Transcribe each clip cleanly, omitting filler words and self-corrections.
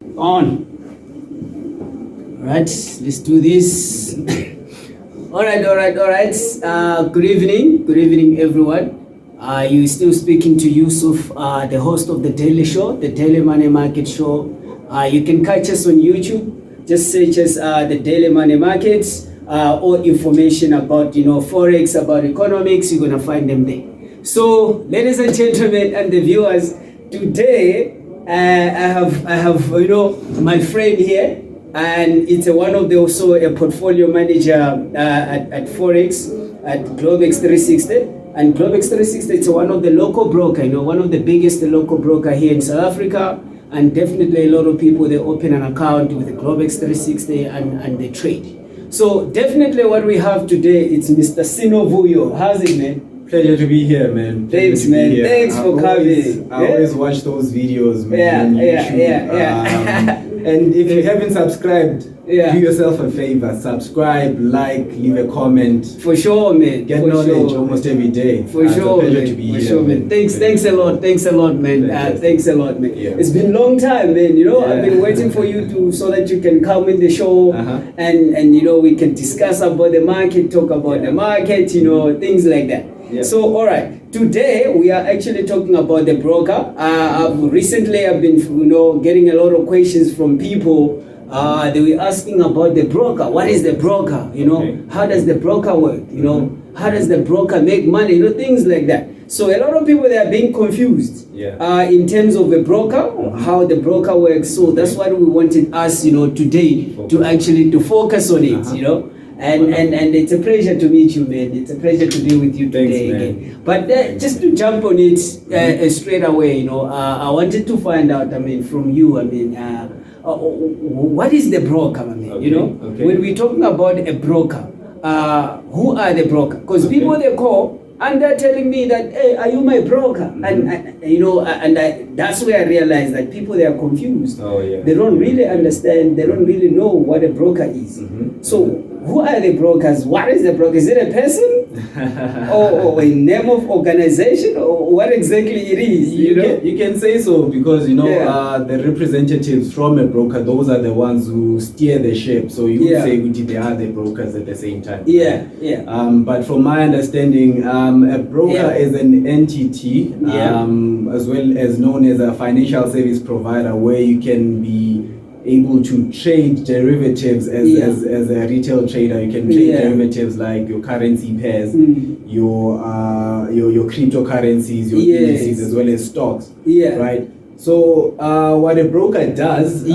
On. All right, let's do this. All right. Good evening, everyone. You still speaking to Yusuf, the host of the Daily Show, the Daily Money Market Show. You can catch us on YouTube. Just search us the Daily Money Markets. All information about forex, about economics. You're gonna find them there. So, ladies and gentlemen, and the viewers, today I have my friend here, and it's one of the also a portfolio manager at forex at Globex 360. And Globex 360, it's one of the local broker, one of the biggest local broker here in South Africa. And definitely a lot of people, they open an account with the Globex 360 and they trade. So definitely what we have today, it's Mr. Sino Vuyo. How's it, man? Pleasure to be here, man. Thanks, man. Thanks for coming. I always watch those videos, man. Yeah. And if you haven't subscribed, do yourself a favor. Subscribe, like, leave a comment. For sure, man. Get knowledge almost every day. For sure, it's a pleasure man. to be For here, sure, man. Thanks a lot, man. Thanks a lot, man. Yeah. It's been a long time, man. I've been waiting for you so that you can come in the show and we can discuss about the market, talk about the market, things like that. Yeah. So, all right. Today we are actually talking about the broker. I've been, getting a lot of questions from people. They were asking about the broker. What is the broker? How does the broker work? How does the broker make money? Things like that. So a lot of people, they are being confused in terms of the broker, how the broker works. So that's what we wanted us, today to focus on it. And it's a pleasure to meet you, man. It's a pleasure to be with you today. Thanks, again. But just to jump on it straight away, I wanted to find out, from you, what is the broker, When we're talking about a broker, who are the broker? Because people, they call and they're telling me that, hey, are you my broker? And that's where I realized that people, they are confused. Oh, yeah. They don't really understand. They don't really know what a broker is. So who are the brokers? What is the broker? Is it a person or a name of organization, or what exactly it is? You can say so, because the representatives from a broker, those are the ones who steer the ship. So you would say they are the brokers at the same time. But from my understanding, a broker is an entity, as well as known as a financial service provider, where you can be able to trade derivatives as a retail trader. You can trade derivatives like your currency pairs, your cryptocurrencies, your indices, as well as stocks. Right. So what a broker does,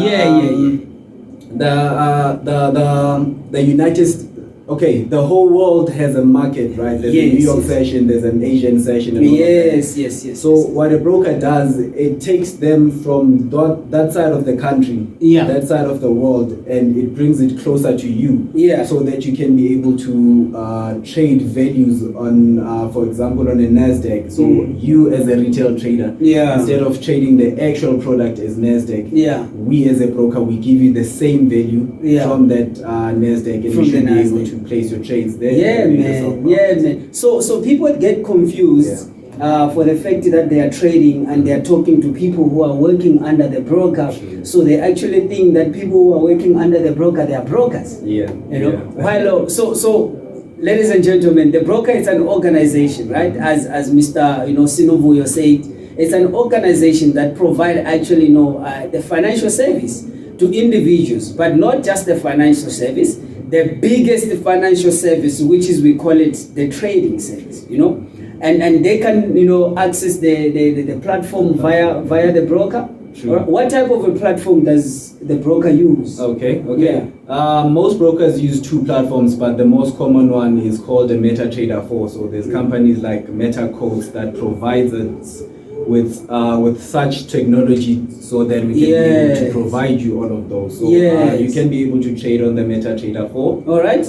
the whole world has a market, right? There's a New York session, there's an Asian session, and all yes. So what a broker does, it takes them from that side of the country, that side of the world, and it brings it closer to you, so that you can be able to trade values on, for example, on a NASDAQ. So you as a retail trader, instead of trading the actual product as NASDAQ, we as a broker, we give you the same value from that NASDAQ, and you should be able to place your trades there. Man. So people get confused for the fact that they are trading and they are talking to people who are working under the broker. So they actually think that people who are working under the broker, they are brokers. While so ladies and gentlemen, the broker is an organization, right? As Mr. Sino Vuyo said, it's an organization that provide actually the financial service to individuals, but not just the financial service. The biggest financial service, which is, we call it the trading service, and they can access the platform via the broker. What type of a platform does the broker use? Most brokers use two platforms, but the most common one is called the MetaTrader 4. So there's companies like MetaQuotes that provides us with such technology, so that we can be able to provide you all of those. So you can be able to trade on the MetaTrader 4. All right.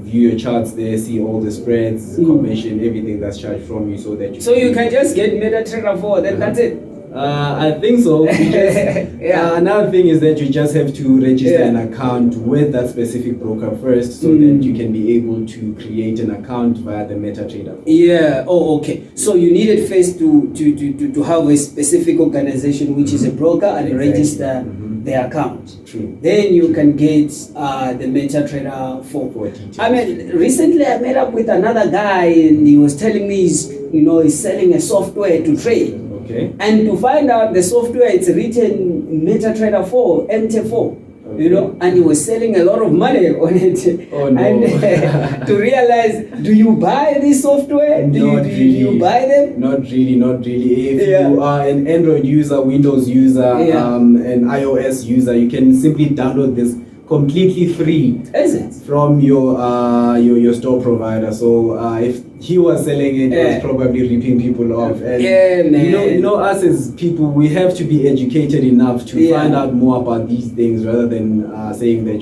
View your charts there, see all the spreads, commission, everything that's charged from you, so that you can just get MetaTrader 4. Then that's it. I think so. Another thing is that you just have to register an account with that specific broker first, so that you can be able to create an account via the MetaTrader. Okay. So you needed first to have a specific organization, which is a broker, and register the account. True. Then you can get the MetaTrader 4. I mean, recently I met up with another guy and he was telling me he's selling a software to trade. Okay. And to find out the software, it's written MetaTrader 4, MT4. And he was selling a lot of money on it. Oh no. And to realize, do you buy this software? Do you buy them? Not really. If you are an Android user, Windows user, an iOS user, you can simply download this completely free. Is it? From your store provider. So if he was selling it, he was probably ripping people off. And man. Us as people, we have to be educated enough to find out more about these things rather than saying that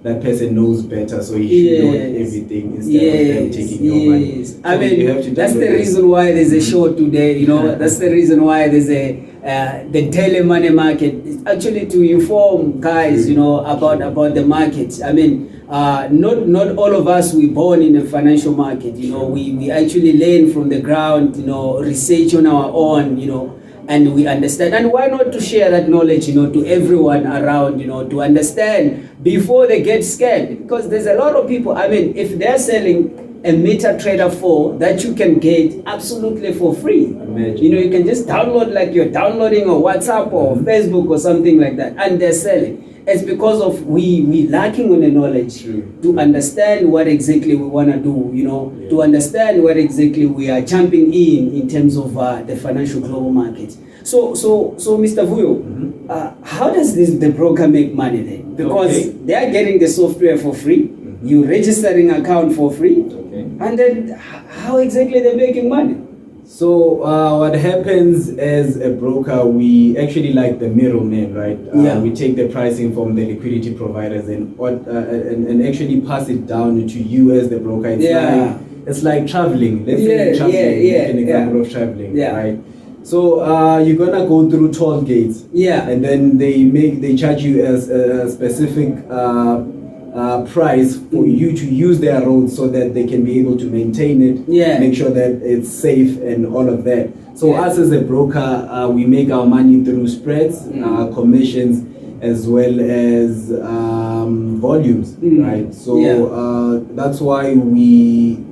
that person knows better, so he should know everything instead of them taking your money. So I mean, that's the reason why there's a show today. That's the reason why there's the daily money market. It's actually to inform guys, about the market. I mean, not all of us were born in the financial market. We actually learn from the ground. Research on our own. And we understand. And why not to share that knowledge, to everyone around, to understand before they get scared? Because there's a lot of people, I mean, if they're selling a MetaTrader 4 that you can get absolutely for free. Imagine. You can just download like you're downloading on WhatsApp or Facebook or something like that, and they're selling. It's because of we lacking on the knowledge to understand what exactly we want to do, to understand what exactly we are jumping in terms of the financial global market. So Mr. Vuyo, how does the broker make money then? Because they are getting the software for free, you registering account for free, and then how exactly they're making money? So what happens as a broker, we actually like the middleman, right? We take the pricing from the liquidity providers and actually pass it down to you as the broker. It's like traveling. Let's say traveling, an example of traveling, right? So you're gonna go through toll gates, and then they charge you as a specific price for you to use their roads so that they can be able to maintain it, make sure that it's safe and all of that. So us as a broker, we make our money through spreads, commissions, as well as volumes, right? So that's why we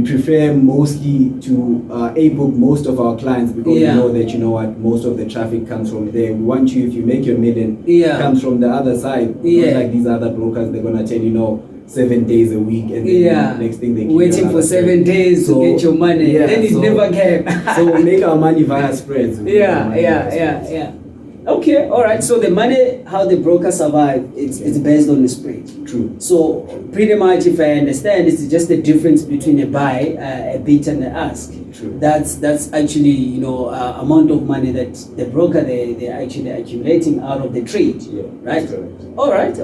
prefer mostly to A-book most of our clients, because we know that most of the traffic comes from there. We want you, if you make your million, comes from the other side. Not like these other brokers, they're gonna tell 7 days a week, and then next thing they keep waiting for 7 days to get your money. Then it never came. So we make our money via spreads. Okay, all right. So the money, how the broker survive, it's based on the spread. True. So pretty much, if I understand, it's just the difference between a buy, a bid, and a ask. True. That's actually amount of money that the broker they're actually accumulating out of the trade. Right. All right.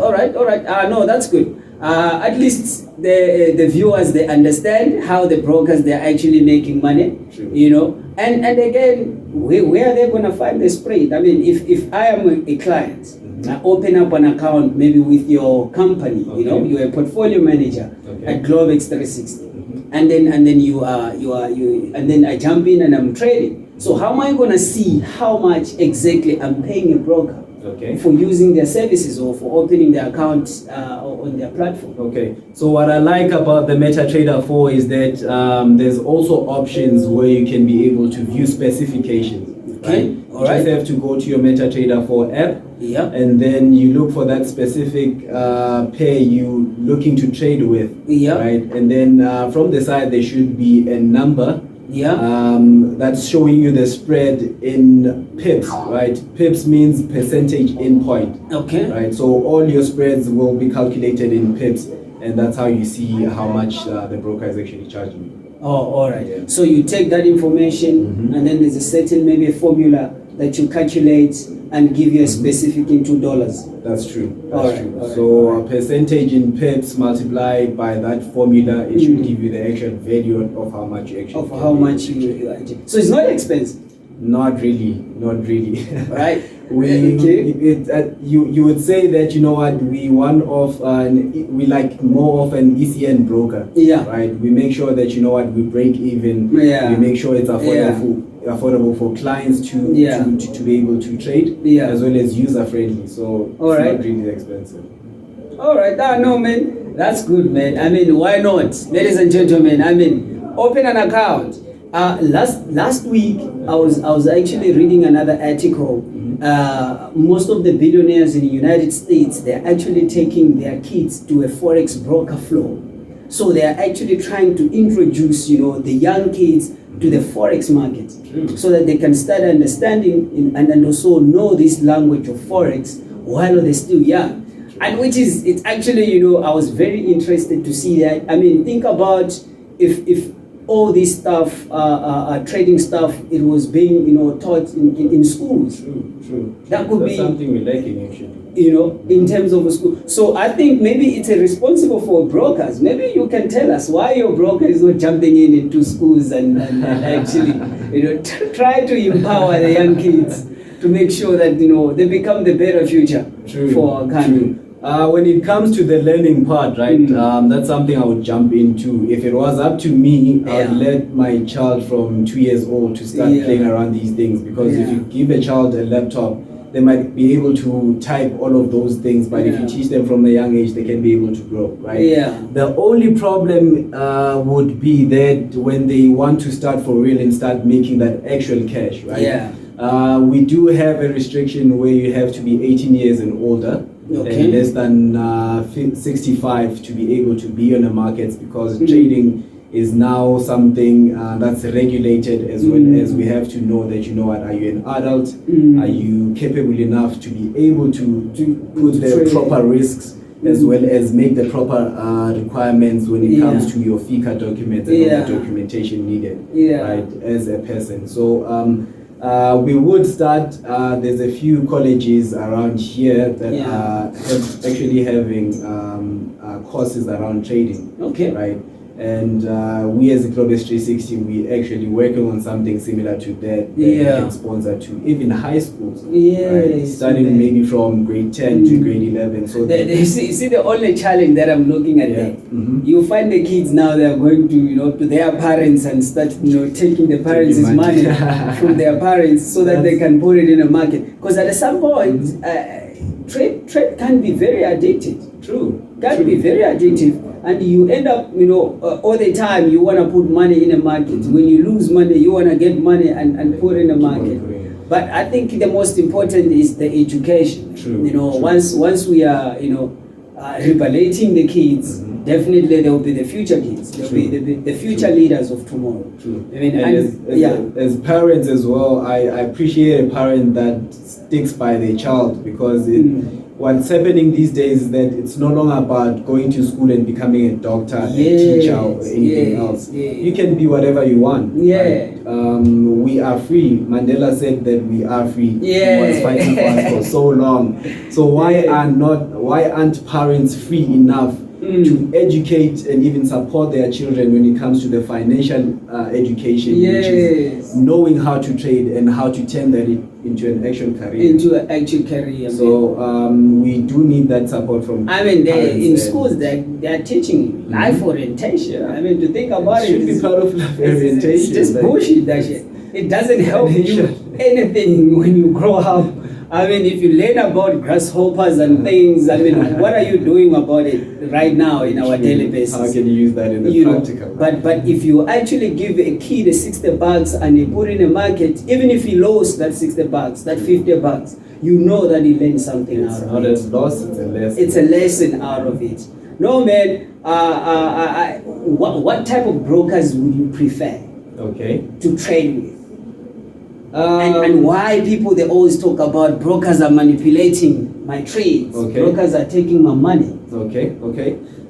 No, that's good. At least the viewers, they understand how the brokers they're actually making money. True. And again, where are they going to find the spread? I mean, if I am a client, I open up an account maybe with your company, you're a portfolio manager at Globex 360, and then you and then I jump in and I'm trading. So how am I going to see how much exactly I'm paying a broker for using their services or for opening their accounts on their platform? So what I like about the MetaTrader 4 is that there's also options where you can be able to view specifications. You just have to go to your MetaTrader 4 app, and then you look for that specific pair you looking to trade with, right? And then from the side there should be a number that's showing you the spread in pips, right? Pips means percentage in point. Right? So all your spreads will be calculated in pips, and that's how you see how much the broker is actually charging you. All right. So you take that information, and then there's a certain maybe a formula that you calculate and give you a specific in $2. That's true. That's true. So a percentage in pips multiplied by that formula, it should give you the actual value of how much you actually. Of how much you actually. So it's not expensive. Not really. Right. You would say that we like more of an ECN broker. Right. We make sure that we break even. We make sure it's affordable. affordable for clients to be able to trade, as well as user friendly. So it's not really expensive. All right, no man, that's good, man. I mean, why not, ladies and gentlemen? I mean, open an account. Last week, I was actually reading another article. Most of the billionaires in the United States, they're actually taking their kids to a forex broker floor. So they're actually trying to introduce, the young kids to the forex market, so that they can start understanding and also know this language of forex while they're still young. And it's actually, I was very interested to see that. I mean, think about if all this stuff, trading stuff, it was being, taught in schools. True. That's something we're lacking, actually. In terms of a school. So I think maybe it's responsible for brokers. Maybe you can tell us why your broker is not jumping into schools and actually, try to empower the young kids to make sure that, they become the better future for our country. When it comes to the learning part, right, that's something I would jump into. If it was up to me, I'd let my child from 2 years old to start playing around these things, because if you give a child a laptop, they might be able to type all of those things, but if you teach them from a young age, they can be able to grow, right? The only problem would be that when they want to start for real and start making that actual cash, right? We do have a restriction where you have to be 18 years and older. And less than 65 to be able to be on the markets, because trading is now something that's regulated, as well as we have to know that, are you an adult? Are you capable enough to be able to put the proper risks, as well as make the proper requirements when it comes to your FICA documents and all the documentation needed, right, as a person. So we would start, there's a few colleges around here that are actually having courses around trading, right? And we as the Globus 360, we actually working on something similar to that we can sponsor to even high schools, right? Starting maybe from grade 10 to grade 11. So you see the only challenge that I'm looking at there, you find the kids now, they're going to, to their parents and start, taking the parents' money from their parents so that they can put it in the market. Because at some point, trade can be very addictive. Can be very addictive. And you end up, all the time you want to put money in a market. When you lose money, you want to get money and put in a market. But I think the most important is the education. Once we are, regulating the kids, definitely they will be the future kids. They'll be the future leaders of tomorrow. I mean, as parents as well, I appreciate a parent that sticks by their child, because what's happening these days is that it's no longer about going to school and becoming a doctor, a teacher, or anything else. You can be whatever you want. Right? We are free. Mandela said that we are free. He was fighting for us for so long. So why aren't parents free enough to educate and even support their children when it comes to the financial education, which is knowing how to trade and how to turn that into an actual career. So we do need that support from in schools they're teaching life orientation. I mean, to think about it, should be part of life orientation. It's just bullshit, that shit. It doesn't help you anything when you grow up. I mean, if you learn about grasshoppers and things, I mean, what are you doing about it right now in our daily basis? How can you use that in the practical? But if you actually give a kid $60 and you put in a market, even if he lost that $60, that $50, you know that he learned something out of it. It's not a loss, it's a lesson. It's a lesson out of it. No, man, what type of brokers would you prefer to trade with? And why people, they always talk about brokers are manipulating my trades. Brokers are taking my money.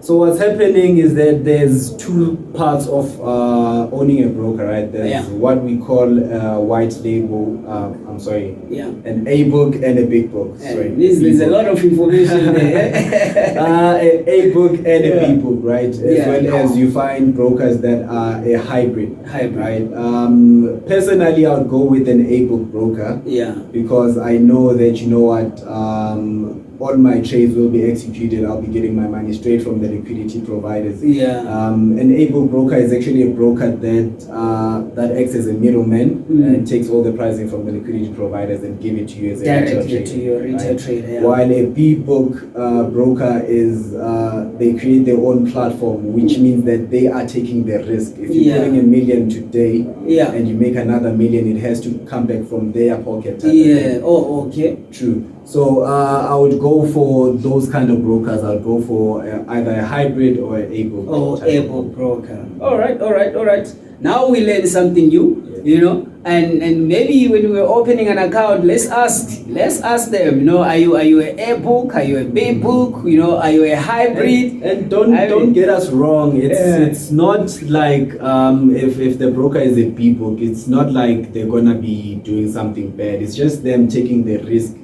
So what's happening is that there's two parts of owning a broker, right? There's what we call white label, an A book and a big book. There's a lot of information there. An A book and a B book, right? As well as you find brokers that are a hybrid. Right? Personally, I would go with an A book broker. Because I know that, all my trades will be executed. I'll be getting my money straight from the liquidity providers. An ebook broker is actually a broker that acts as a middleman and takes all the pricing from the liquidity providers and give it to you as a directly to your retail trader. While a B-book broker is they create their own platform, which means that they are taking the risk. If you're putting $1 million today and you make another $1 million, it has to come back from their pocket. Oh, okay. True. So I would go for those kind of brokers. I'll go for either a hybrid or an ebook. Oh, ebook broker. All right. Now we learn something new, you know. And maybe when we're opening an account, let's ask them, you know, are you an ebook? Are you a big book? You know, are you a hybrid? And don't get us wrong. It's not like if the broker is a B book, it's not like they're gonna be doing something bad. It's just them taking the risk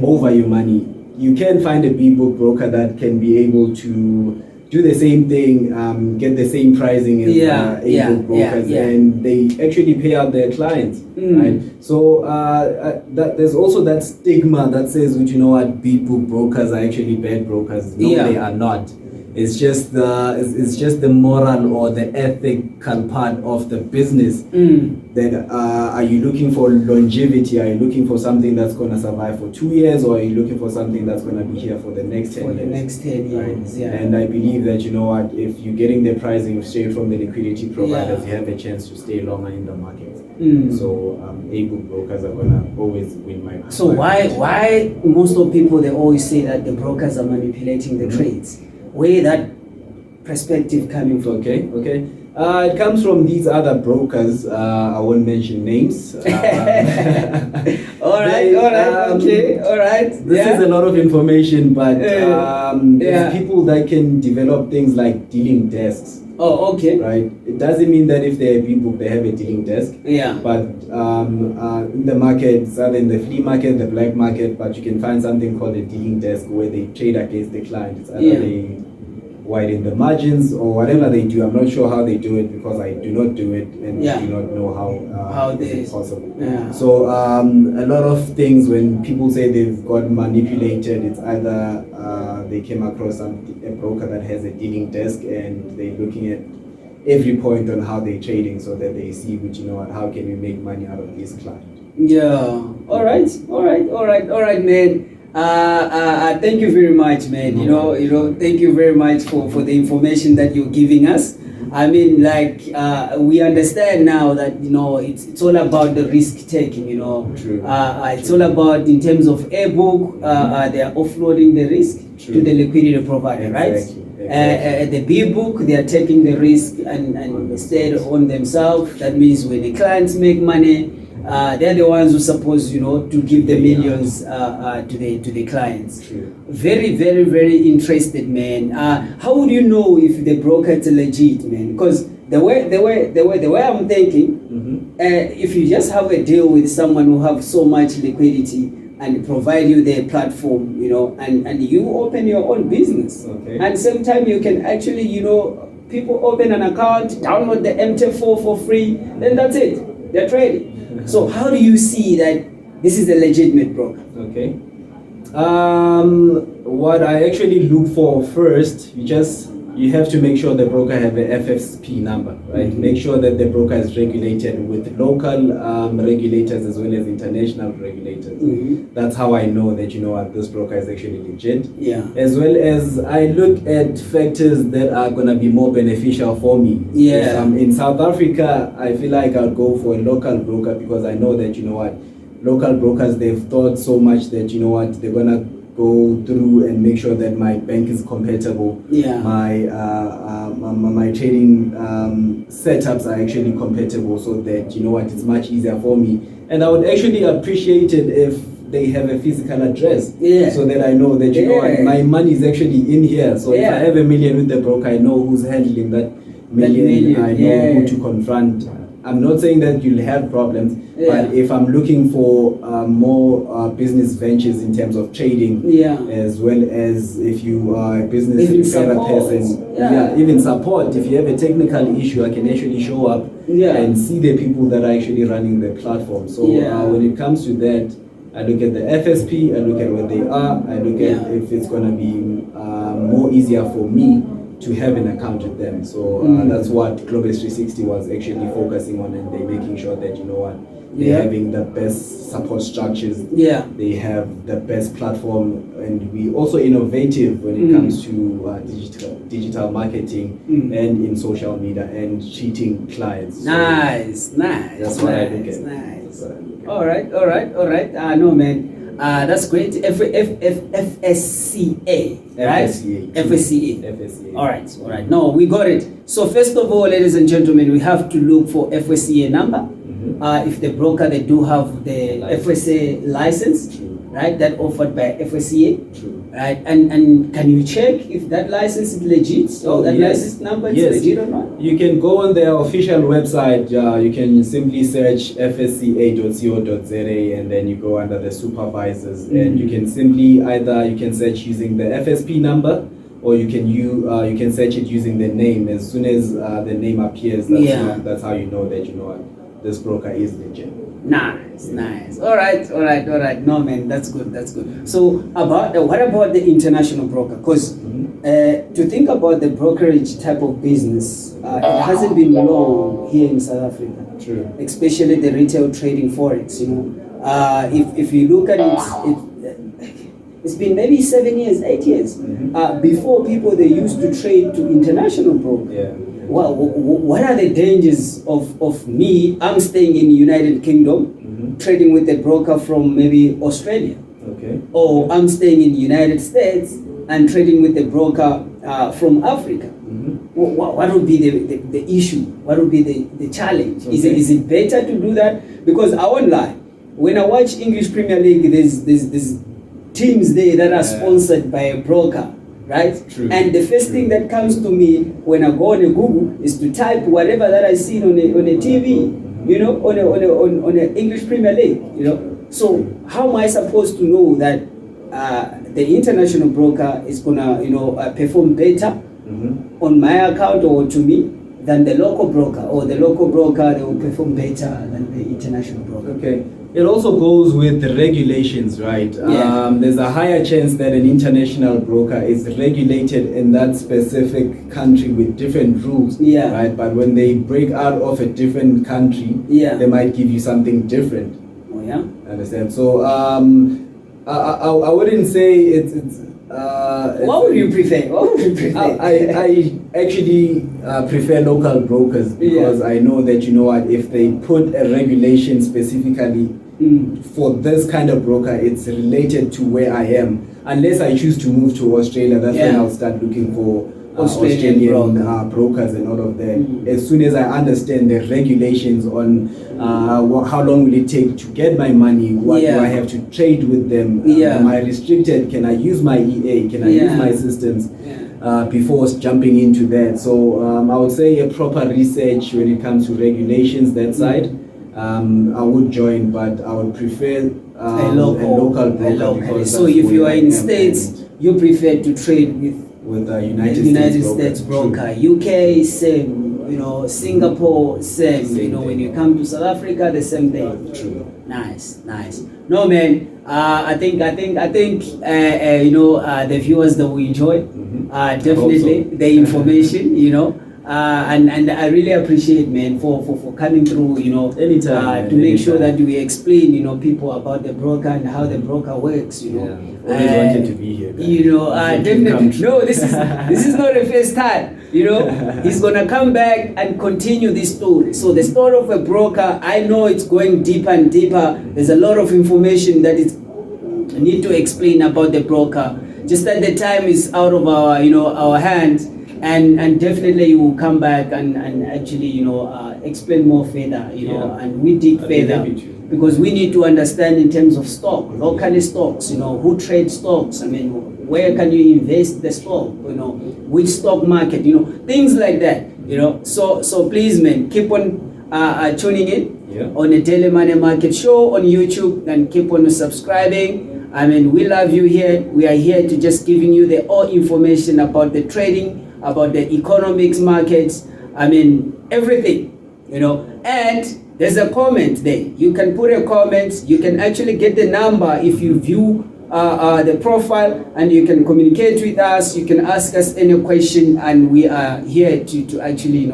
over your money. You can find a B book broker that can be able to do the same thing, get the same pricing as A-book brokers, and they actually pay out their clients, right? So there's also that stigma that says, you know what, B-book brokers are actually bad brokers. No, they are not. It's just the moral or the ethical part of the business. That are you looking for longevity? Are you looking for something that's going to survive for 2 years, or are you looking for something that's going to be here for the next 10 years? For the next 10 years, right? And I believe that, you know what, if you're getting the pricing straight from the liquidity providers, you have a chance to stay longer in the market. So A-book brokers are going to always win my. So why most of people, they always say that the brokers are manipulating the trades? Where that perspective coming from? Okay. It comes from these other brokers. I won't mention names. All right. This is a lot of information, but there's people that can develop things like dealing desks. Oh, okay. Right. It doesn't mean that if they're a B-book, they have a dealing desk. But in the market, either in the flea market, the black market, but you can find something called a dealing desk where they trade against the client. It's either they widen the margins or whatever they do. I'm not sure how they do it because I do not do it and do not know how it's possible. So a lot of things, when people say they've got manipulated, it's either they came across a broker that has a dealing desk and they're looking at every point on how they're trading so that they see, which, you know what, how can we make money out of this client. All right, man. Thank you very much, man. You know, thank you very much for the information that you're giving us. I mean, like, we understand now that, you know, it's all about the risk taking, you know. It's all about, in terms of ebook, they are offloading the risk to the liquidity provider, right? The B-book, they are taking the risk and instead on themselves. That means when the clients make money, they're the ones who supposed, you know, to give the millions to the clients. Very, very, very interested, man. How would you know if the broker is legit, man? Because the way I'm thinking, if you just have a deal with someone who have so much liquidity and provide you their platform, you know, and you open your own business, and same time you can actually, you know, people open an account, download the MT4 for free, then that's it, they're trading. So how do you see that this is a legitimate broker? What I actually look for first, you have to make sure the broker have an FSP number, right? Make sure that the broker is regulated with local regulators as well as international regulators. That's how I know that, you know what, this broker is actually legit. As well as I look at factors that are going to be more beneficial for me. In South Africa, I feel like I'll go for a local broker because I know that, you know what, local brokers, they've thought so much that, you know what, they're going to go through and make sure that my bank is compatible. My trading setups are actually compatible so that, you know what, it's much easier for me. And I would actually appreciate it if they have a physical address so that I know that, you know what, my money is actually in here. So if I have $1 million with the broker, I know who's handling that million. I know who to confront. I'm not saying that you'll have problems, but if I'm looking for more business ventures in terms of trading, as well as if you are a business person, even support. If you have a technical issue, I can actually show up and see the people that are actually running the platform. So when it comes to that, I look at the FSP, I look at what they are, I look at if it's going to be more easier for me to have an account with them. So that's what Globus 360 was actually focusing on, and they're making sure that, you know what, they're having the best support structures. They have the best platform, and we also innovative when it comes to digital marketing and in social media and treating clients. Nice. That's what I look at. Nice. All right. No, man. That's great. FSCA, right? FSCA. All right. No, we got it. So first of all, ladies and gentlemen, we have to look for FSCA number. If the broker, they do have the FSA license, right? That offered by FSCA, right? And can you check if that license is legit or that license number is legit or not? You can go on their official website. You can simply search fsca.co.za, and then you go under the supervisors, and you can simply you can search using the FSP number, or you can search it using the name. As soon as the name appears, that's how you know that, you know what, this broker is legit. Nice. All right. No, man, that's good. So what about the international broker? Because to think about the brokerage type of business, it hasn't been long here in South Africa. True. Especially the retail trading forex. You know, if you look at it's been maybe 7 years, 8 years. Before people, they used to trade to international brokers. Well, what are the dangers of me? I'm staying in the United Kingdom, trading with a broker from maybe Australia. Okay. Or I'm staying in the United States and trading with a broker from Africa. What would be the issue? What would be the challenge? Okay. Is it better to do that? Because I won't lie, when I watch English Premier League, there's teams there that are sponsored by a broker. Right? And the first thing that comes to me when I go on a Google is to type whatever that I see on a TV, you know, on a English Premier League, you know. So how am I supposed to know that the international broker is gonna, you know, perform better on my account or to me than the local broker, or the local broker, they will perform better than the international broker? Okay. It also goes with the regulations, right? There's a higher chance that an international broker is regulated in that specific country with different rules, right? But when they break out of a different country, they might give you something different. Oh, yeah? Understand? So I wouldn't say it's what would you prefer? I actually prefer local brokers, because I know that, you know what, if they put a regulation specifically for this kind of broker, it's related to where I am. Unless I choose to move to Australia, that's when I'll start looking for Australian brokers and all of that. As soon as I understand the regulations on how long will it take to get my money, what do I have to trade with them, am I restricted, can I use my EA, can I use my systems, before jumping into that. So I would say a proper research when it comes to regulations, that side, I would join, but I would prefer a local broker. So if you are in States, you prefer to trade with the United States broker. UK, same. You know, Singapore, same. You know, when you come to South Africa, the same thing. True. Nice. No, man. I think you know, the viewers, that will enjoy definitely the information. You know. And I really appreciate, man, for coming through, you know, anytime, to make sure that we explain, you know, people about the broker and how the broker works, you know. Always wanted to be here, guys. You know, definitely. No, this is not the first time. You know, he's gonna come back and continue this story. So the story of a broker, I know it's going deeper and deeper. There's a lot of information that is need to explain about the broker. Just that the time is out of our, you know, our hands. And definitely you will come back and actually, you know, explain more further, you know, and we dig further, because we need to understand in terms of stock, local stocks, you know, who trades stocks, I mean, where can you invest the stock, you know, which stock market, you know, things like that, you know. So please, man, keep on tuning in on the Daily Money Market Show on YouTube, and keep on subscribing. I mean, we love you here. We are here to just giving you the all information about the trading, about the economics, markets, I mean, everything, you know. And there's a comment there. You can put a comment. You can actually get the number if you view the profile, and you can communicate with us. You can ask us any question, and we are here to actually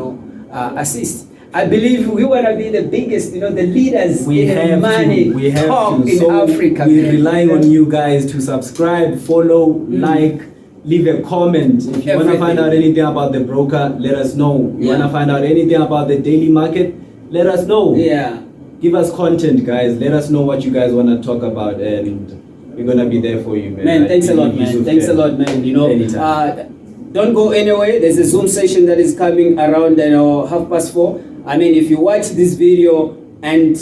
assist. I believe we want to be the biggest, the leaders in money talk in Africa. We rely on you guys to subscribe, follow, like, leave a comment. If you want to find out anything about the broker, let us know. You want to find out anything about the daily market, let us know. Yeah. Give us content, guys. Let us know what you guys want to talk about, and we're going to be there for you, man. Man, thanks a lot, man. Thanks a lot, man. Don't go anywhere. There's a Zoom session that is coming around 4:30. I mean, if you watch this video and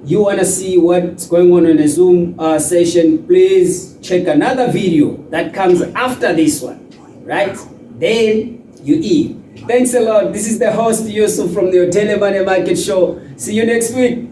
you want to see what's going on in a Zoom session, please check another video that comes after this one, right? Then you eat. Thanks a lot. This is the host, Yusuf, from the Daily Money Market Show. See you next week.